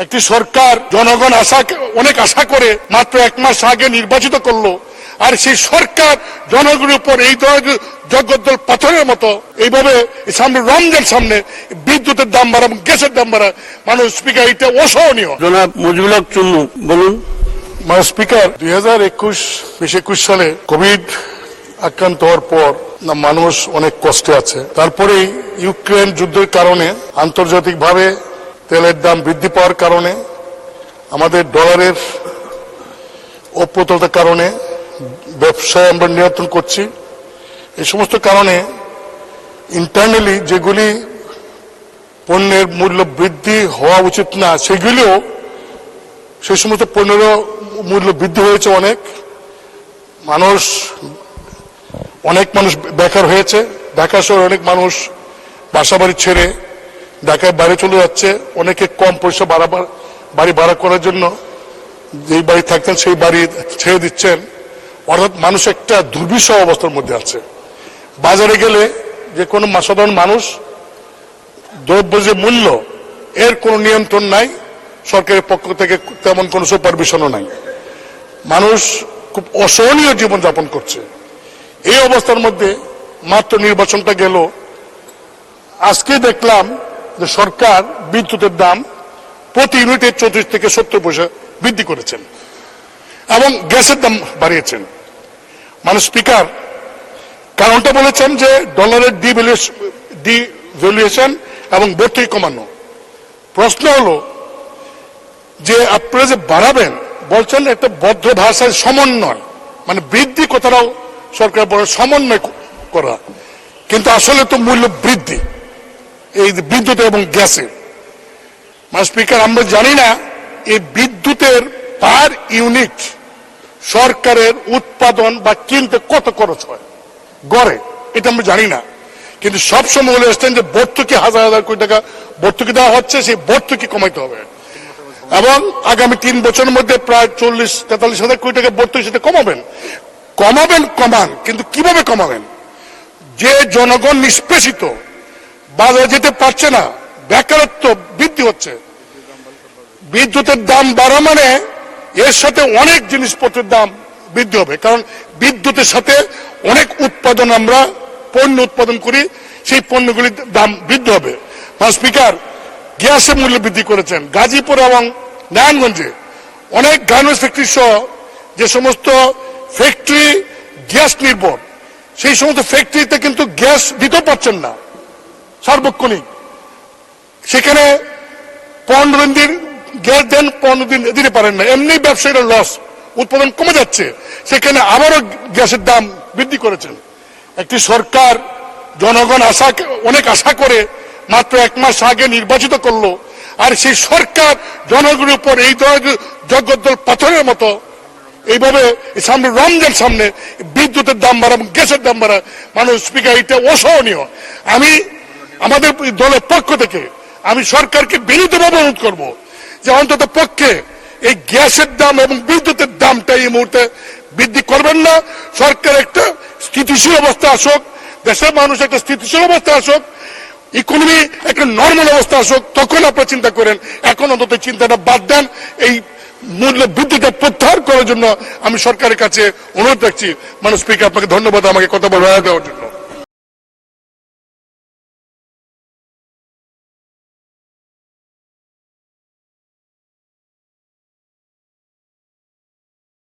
একটি সরকার জনগণ অনেক আশা করে মাত্র 1 মাস আগে নির্বাচিত করলো, আর সেই সরকার জনগণের উপর এই ধরনের জগদ্দল পাথরের মতো এইভাবে সামনে রমজান সামনে বিদ্যুতের দাম বাড়া এবং গ্যাসের দাম বাড়া, মানুষ স্পিকার, এটা অসহনীয়। জনাব মুজিবুল হক চুন্নু বলুন। স্পিকার, 2021 সালে কোভিড আক্রান্ত হওয়ার পর মানুষ অনেক কষ্টে আছে। তারপরে ইউক্রেন যুদ্ধের কারণে আন্তর্জাতিকভাবে তেলের দাম বৃদ্ধি পাওয়ার কারণে, আমাদের ডলারের অপ্রতুলতার কারণে ব্যবসায় আমরা নিয়ন্ত্রণ করছি। এই সমস্ত কারণে ইন্টারনালি যেগুলি পণ্যের মূল্য বৃদ্ধি হওয়া উচিত না, সেগুলিও সেই সমস্ত পণ্যেরও মূল্য বৃদ্ধি হয়েছে। অনেক মানুষ বেকার হয়েছে। ঢাকা শহরে অনেক মানুষ বাসা বাড়ি ছেড়ে ঢাকায় বাইরে চলে যাচ্ছে। অনেকে কম পয়সা বাড়ি ভাড়া করার জন্য যেই বাড়ি থাকতেন সেই বাড়ি ছেড়ে দিচ্ছেন। অর্থাৎ মানুষ একটা দুর্বিষহ অবস্থার মধ্যে আছে। বাজারে গেলে যে কোনো সাধারণ মানুষ দ্রব্য যে মূল্য, এর কোনো নিয়ন্ত্রণ নাই, সরকারের পক্ষ থেকে তেমন কোনো সুপারভিশনও নাই। মানুষ খুব অসহনীয় জীবনযাপন করছে। এই অবস্থার মধ্যে মাত্র নির্বাচনটা গেল, আজকে দেখলাম যে সরকার বিদ্যুতের দাম প্রতি ইউনিটে 34 থেকে 70 পয়সা বৃদ্ধি করেছেন এবং গ্যাসের দাম বাড়িয়েছেন। স্পিকার, কারণটা বলেছেন যে ডলারের ডিভ্যালুয়েশন এবং ভর্তুকি কমানো। প্রশ্ন হলো যে আপনারা যে বাড়াবেন বলছেন একটা বদ্ধ ভাষায় সমন্বয়, বৃদ্ধি কথাটাও সরকার বলে সমন্বয় করা, কিন্তু আসলে তো মূল্য বৃদ্ধি এই বিদ্যুৎ এবং গ্যাসের। স্পিকার, আমরা জানি না এই বিদ্যুতের পার ইউনিট সরকারের উৎপাদন বা কিনতে কত খরচ হয় গড়ে, এটা আমরা জানি না। কিন্তু সবসময় বলে আসছেন যে ভর্তুকি হাজার হাজার কোটি টাকা ভর্তুকি দেওয়া হচ্ছে, সেই ভর্তুকি কমাইতে হবে এবং আগামী 3 বছরের মধ্যে প্রায় 40-43 হাজার কোটি টাকা ভর্তুকি সেটা কমাবেন। কমান, কিন্তু কিভাবে কমাবেন? যে জনগণ নিষ্পেষিত, বাজারে যেতে পারছে না, বেকারত্ব বৃদ্ধি হচ্ছে, বিদ্যুতের দাম বাড়া মানে এর সাথে অনেক জিনিসপত্রের দাম বৃদ্ধি হবে, কারণ বিদ্যুতের সাথে অনেক আমরা পণ্য উৎপাদন করি, সেই পণ্যগুলির দাম বৃদ্ধি হবে। স্পিকার, গ্যাসের মূল্য বৃদ্ধি করেছেন। গাজীপুর এবং নারায়ণগঞ্জে অনেক গার্মেন্টস ফ্যাক্টরি সহ যে সমস্ত ফ্যাক্টরি গ্যাস নির্ভর, সেই সমস্ত ফ্যাক্টরিতে কিন্তু গ্যাস দিতে পারছেন না সার্বক্ষণিক। সেখানে 15 দিন গ্যাস দেন, 15 দিন দিতে পারেন না, এমনি ব্যবসায়ীরা লস, উৎপাদন কমে যাচ্ছে, সেখানে আবারও গ্যাসের দাম বৃদ্ধি করেছেন। একটি সরকার জনগণ অনেক আশা করে মাত্র 1 মাস আগে নির্বাচিত করলো, আর সেই সরকার জনগণের উপর এই ধরনের জগদ্দল পাথরের মতো এইভাবে সামনে রমজান সামনে বিদ্যুতের দাম বাড়া এবং গ্যাসের দাম বাড়া, স্পিকার, এটা অসহনীয়। আমাদের দলের পক্ষ থেকে আমি সরকারকে বিনীতভাবে অনুরোধ করব যে অন্তত পক্ষে এই গ্যাসের দাম এবং বিদ্যুতের দামটা এই মুহূর্তে বৃদ্ধি করবেন না। সরকার একটা স্থিতিশীল অবস্থা আসুক, দেশের মানুষ একটা স্থিতিশীল অবস্থা আসুক, ইকোনমি একটা নর্মাল অবস্থা আসুক, তখন আপনারা চিন্তা করেন। এখন অন্তত চিন্তাটা বাদ দেন। এই মূল্য বৃদ্ধিটা প্রত্যাহার করার জন্য আমি সরকারের কাছে অনুরোধ রাখছি। স্পিকার, আপনাকে ধন্যবাদ আমাকে কথা বলা দেওয়ার জন্য।